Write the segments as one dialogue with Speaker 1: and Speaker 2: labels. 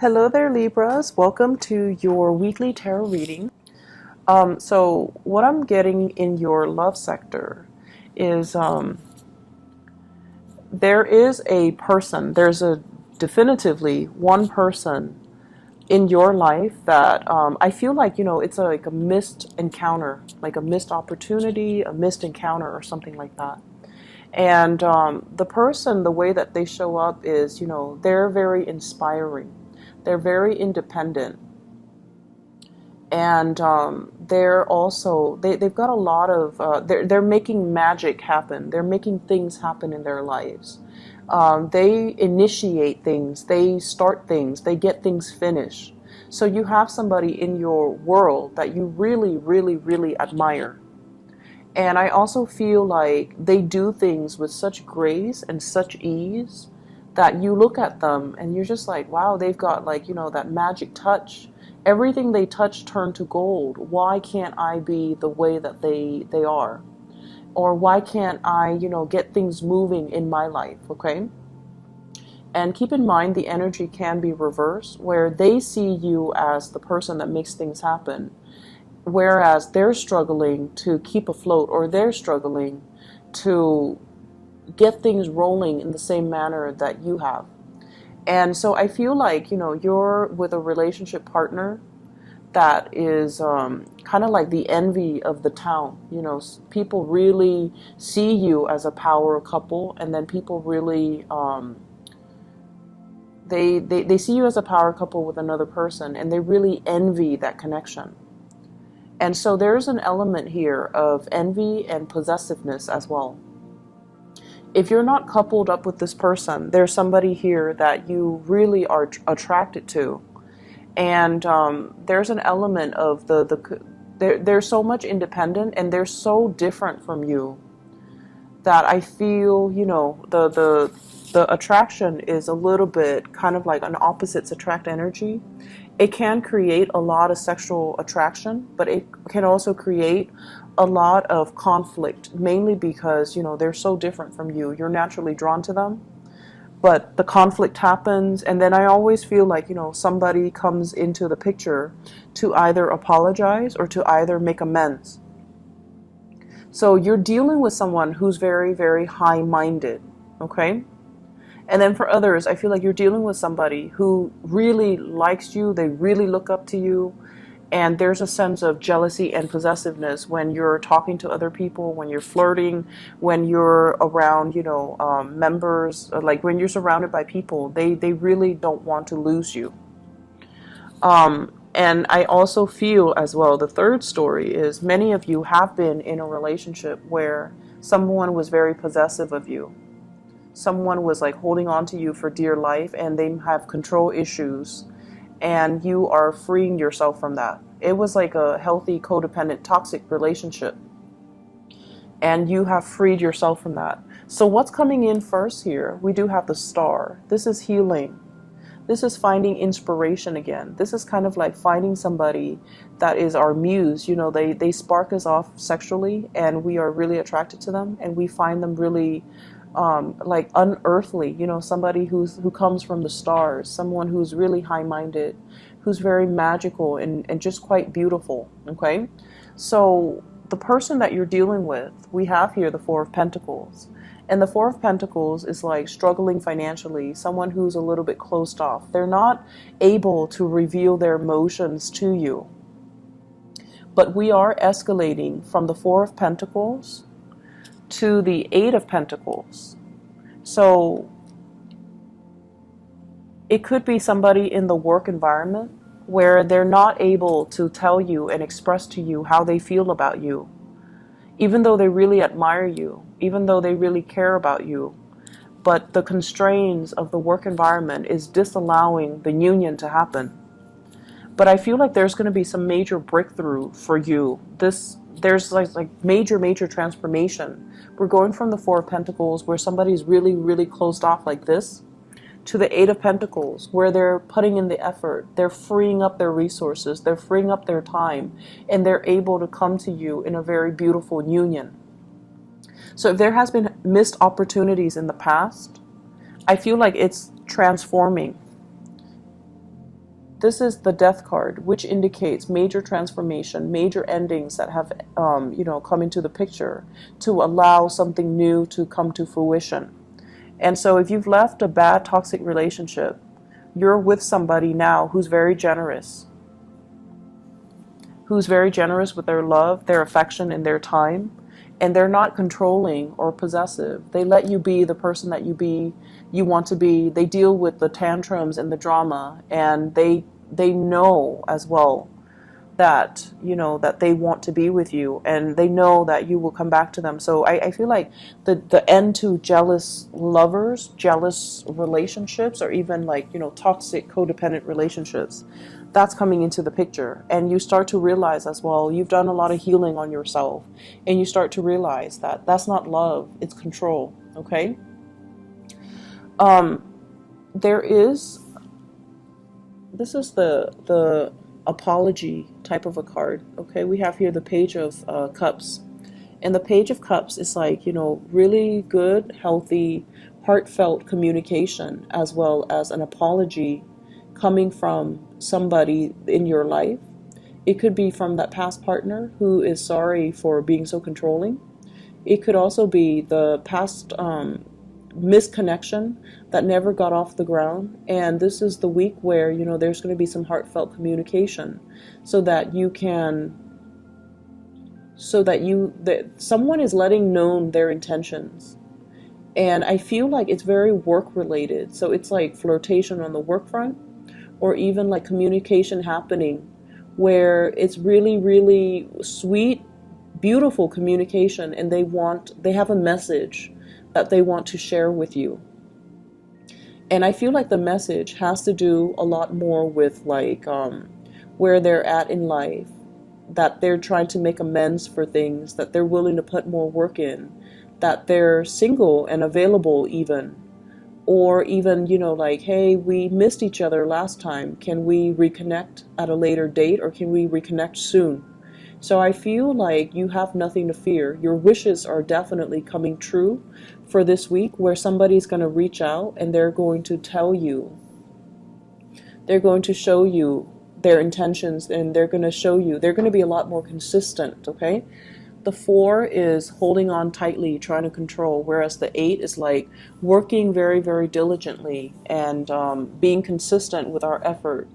Speaker 1: Hello there, Libras. Welcome to your weekly tarot reading. So what I'm getting in your love sector is there is a person, there's a definitively one person in your life that I feel like, it's like a missed encounter, like a missed opportunity, a missed encounter or something like that. And the person, the way that they show up is, they're very inspiring. They're very independent. And they're also, they've got a lot of, they're making magic happen. They're making things happen in their lives. They initiate things. They start things. They get things finished. So you have somebody in your world that you really, really, really admire. And I also feel like they do things with such grace and such ease that you look at them and you're just like, wow, they've got like, that magic touch. Everything they touch turned to gold. Why can't I be the way that they are? Or why can't I, get things moving in my life, okay? And keep in mind the energy can be reversed, where they see you as the person that makes things happen, whereas they're struggling to keep afloat, or they're struggling to get things rolling in the same manner that you have. And so I feel like, you're with a relationship partner that is kind of like the envy of the town. People really see you as a power couple, and then people really, they see you as a power couple with another person, and they really envy that connection. And so there's an element here of envy and possessiveness as well. If you're not coupled up with this person, there's somebody here that you really are attracted to. And there's an element of they're so much independent and they're so different from you that I feel, the attraction is a little bit kind of like an opposites attract energy. It can create a lot of sexual attraction, but it can also create a lot of conflict, mainly because, they're so different from you. You're naturally drawn to them, but the conflict happens, and then I always feel like, somebody comes into the picture to either apologize or to either make amends. So you're dealing with someone who's very, very high-minded, okay? And then for others, I feel like you're dealing with somebody who really likes you, they really look up to you, and there's a sense of jealousy and possessiveness when you're talking to other people, when you're flirting, when you're around, members, like when you're surrounded by people, they really don't want to lose you. And I also feel as well, the third story is many of you have been in a relationship where someone was very possessive of you. Someone was like holding on to you for dear life, and they have control issues, and you are freeing yourself from that. It was like a healthy, codependent, toxic relationship, and you have freed yourself from that. So what's coming in first here? We do have the Star. This is healing. This is finding inspiration again. This is kind of like finding somebody that is our muse. They spark us off sexually, and we are really attracted to them, and we find them really like unearthly, somebody who comes from the stars, someone who's really high-minded, who's very magical and just quite beautiful, okay? So the person that you're dealing with, we have here the Four of Pentacles. And the Four of Pentacles is like struggling financially, someone who's a little bit closed off. They're not able to reveal their emotions to you. But we are escalating from the Four of Pentacles to the Eight of Pentacles. So it could be somebody in the work environment where they're not able to tell you and express to you how they feel about you, even though they really admire you, even though they really care about you. But the constraints of the work environment is disallowing the union to happen. But I feel like there's going to be some major breakthrough for you. There's like major transformation. We're going from the Four of Pentacles, where somebody's really, really closed off like this, to the Eight of Pentacles, where they're putting in the effort. They're freeing up their resources. They're freeing up their time, and they're able to come to you in a very beautiful union. So if there has been missed opportunities in the past, I feel like it's transforming. This is the Death card, which indicates major transformation, major endings that have, come into the picture to allow something new to come to fruition. And so if you've left a bad toxic relationship, you're with somebody now who's very generous with their love, their affection, and their time. And they're not controlling or possessive. They let you be the person that you want to be. They deal with the tantrums and the drama, and they know as well that, that they want to be with you, and they know that you will come back to them. So I feel like the end to jealous lovers, jealous relationships, or even like, toxic codependent relationships, that's coming into the picture. And you start to realize as well, you've done a lot of healing on yourself, and you start to realize that that's not love, it's control. Okay. This is the apology type of a card. Okay, we have here the Page of Cups, and the Page of Cups is like, really good, healthy, heartfelt communication, as well as an apology coming from somebody in your life. It could be from that past partner who is sorry for being so controlling. It could also be the past misconnection that never got off the ground, and this is the week where there's going to be some heartfelt communication, so that someone is letting known their intentions. And I feel like it's very work related, so it's like flirtation on the work front, or even like communication happening where it's really, really sweet, beautiful communication, and they have a message that they want to share with you. And I feel like the message has to do a lot more with like where they're at in life, that they're trying to make amends for things, that they're willing to put more work in, that they're single and available even, or even, like, hey, we missed each other last time. Can we reconnect at a later date, or can we reconnect soon? So I feel like you have nothing to fear. Your wishes are definitely coming true for this week, where somebody's going to reach out and they're going to tell you, they're going to show you their intentions, and they're going to be a lot more consistent. Okay. The 4 is holding on tightly, trying to control, whereas the 8 is like working very, very diligently and being consistent with our effort,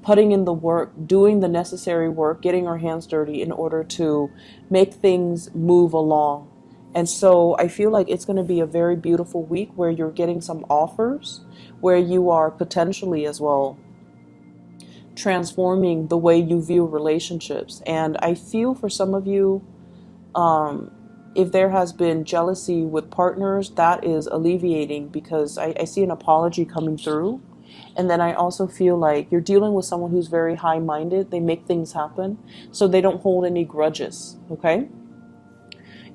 Speaker 1: putting in the work, doing the necessary work, getting our hands dirty in order to make things move along. And so I feel like it's going to be a very beautiful week where you're getting some offers, where you are potentially as well transforming the way you view relationships. And I feel for some of you, if there has been jealousy with partners, that is alleviating, because I see an apology coming through. And then I also feel like you're dealing with someone who's very high-minded. They make things happen, so they don't hold any grudges. Okay.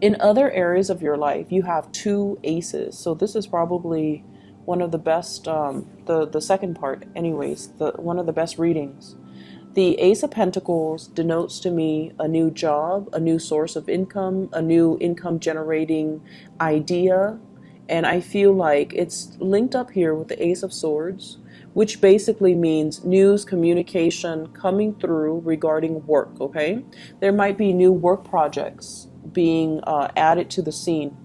Speaker 1: In other areas of your life, you have 2 aces. So this is probably one of the best, the second part anyways, one of the best readings. The Ace of Pentacles denotes to me a new job, a new source of income, a new income generating idea. And I feel like it's linked up here with the Ace of Swords, which basically means news, communication coming through regarding work. Okay. There might be new work projects being added to the scene.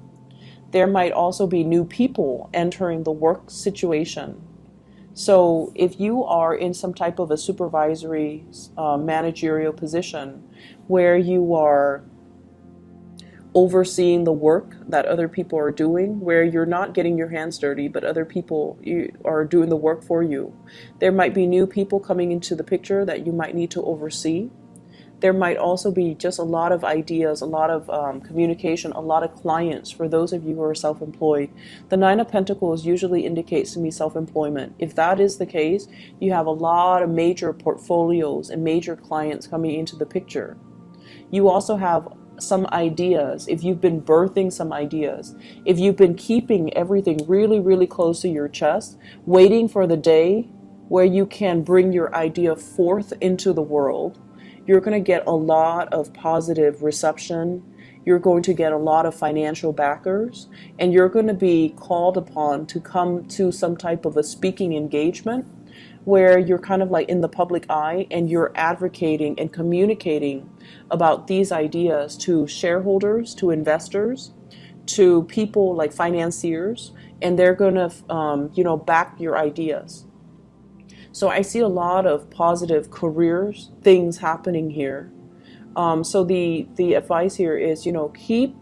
Speaker 1: There might also be new people entering the work situation. So if you are in some type of a supervisory managerial position where you are overseeing the work that other people are doing, where you're not getting your hands dirty, but other people are doing the work for you, there might be new people coming into the picture that you might need to oversee. There might also be just a lot of ideas, a lot of communication, a lot of clients for those of you who are self-employed. The 9 of Pentacles usually indicates to me self-employment. If that is the case, you have a lot of major portfolios and major clients coming into the picture. You also have some ideas, if you've been birthing some ideas, if you've been keeping everything really, really close to your chest, waiting for the day where you can bring your idea forth into the world, you're going to get a lot of positive reception. You're going to get a lot of financial backers, and you're going to be called upon to come to some type of a speaking engagement where you're kind of like in the public eye and you're advocating and communicating about these ideas to shareholders, to investors, to people like financiers, and they're going to, back your ideas. So I see a lot of positive careers things happening here. So the advice here is, keep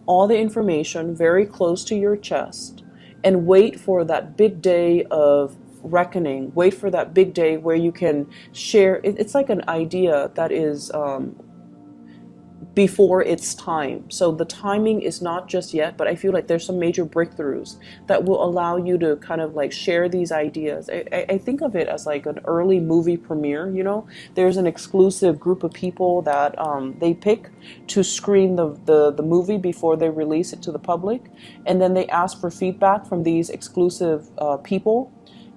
Speaker 1: all the information very close to your chest and wait for that big day of reckoning. Wait for that big day where you can share. It's like an idea that is before its time. So the timing is not just yet, but I feel like there's some major breakthroughs that will allow you to kind of like share these ideas. I think of it as like an early movie premiere, There's an exclusive group of people that they pick to screen the movie before they release it to the public. And then they ask for feedback from these exclusive people.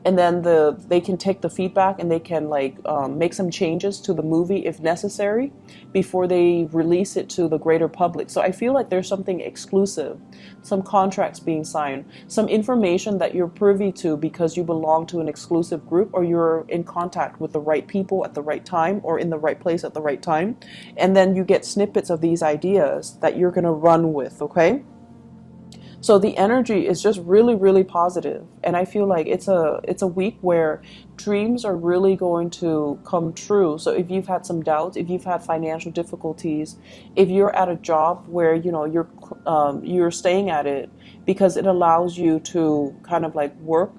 Speaker 1: And then they can take the feedback and they can make some changes to the movie if necessary before they release it to the greater public. So I feel like there's something exclusive, some contracts being signed, some information that you're privy to because you belong to an exclusive group or you're in contact with the right people at the right time or in the right place at the right time. And then you get snippets of these ideas that you're going to run with, okay? So the energy is just really, really positive. And I feel like it's a week where dreams are really going to come true. So if you've had some doubts, if you've had financial difficulties, if you're at a job where, you're staying at it because it allows you to kind of like work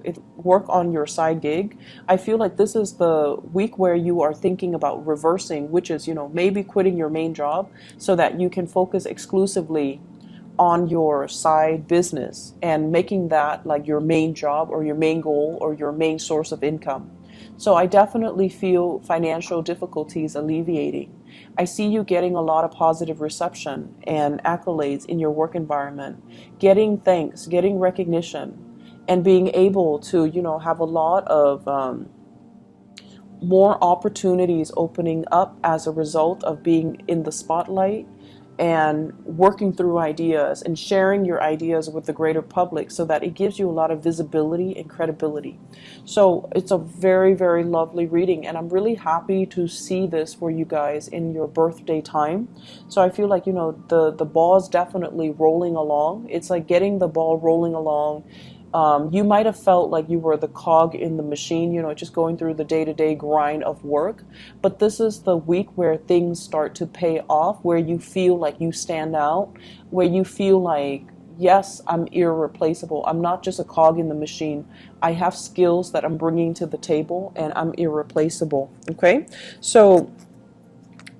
Speaker 1: on your side gig, I feel like this is the week where you are thinking about reversing, which is, maybe quitting your main job so that you can focus exclusively on your side business and making that like your main job or your main goal or your main source of income. So I definitely feel financial difficulties alleviating. I see you getting a lot of positive reception and accolades in your work environment, getting thanks, getting recognition, and being able to, have a lot of more opportunities opening up as a result of being in the spotlight and working through ideas and sharing your ideas with the greater public so that it gives you a lot of visibility and credibility. So it's a very, very lovely reading, and I'm really happy to see this for you guys in your birthday time. So I feel like, the ball is definitely rolling along. It's like getting the ball rolling along. You might have felt like you were the cog in the machine, just going through the day-to-day grind of work. But this is the week where things start to pay off, where you feel like you stand out, where you feel like, yes, I'm irreplaceable. I'm not just a cog in the machine. I have skills that I'm bringing to the table and I'm irreplaceable. Okay? So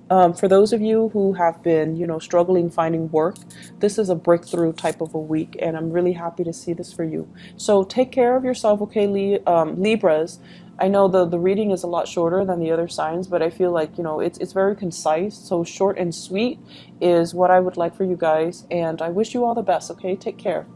Speaker 1: for those of you who have been, struggling finding work, this is a breakthrough type of a week, and I'm really happy to see this for you. So take care of yourself, okay, Libras. I know the reading is a lot shorter than the other signs, but I feel like, it's very concise. So short and sweet is what I would like for you guys, and I wish you all the best, okay? Take care.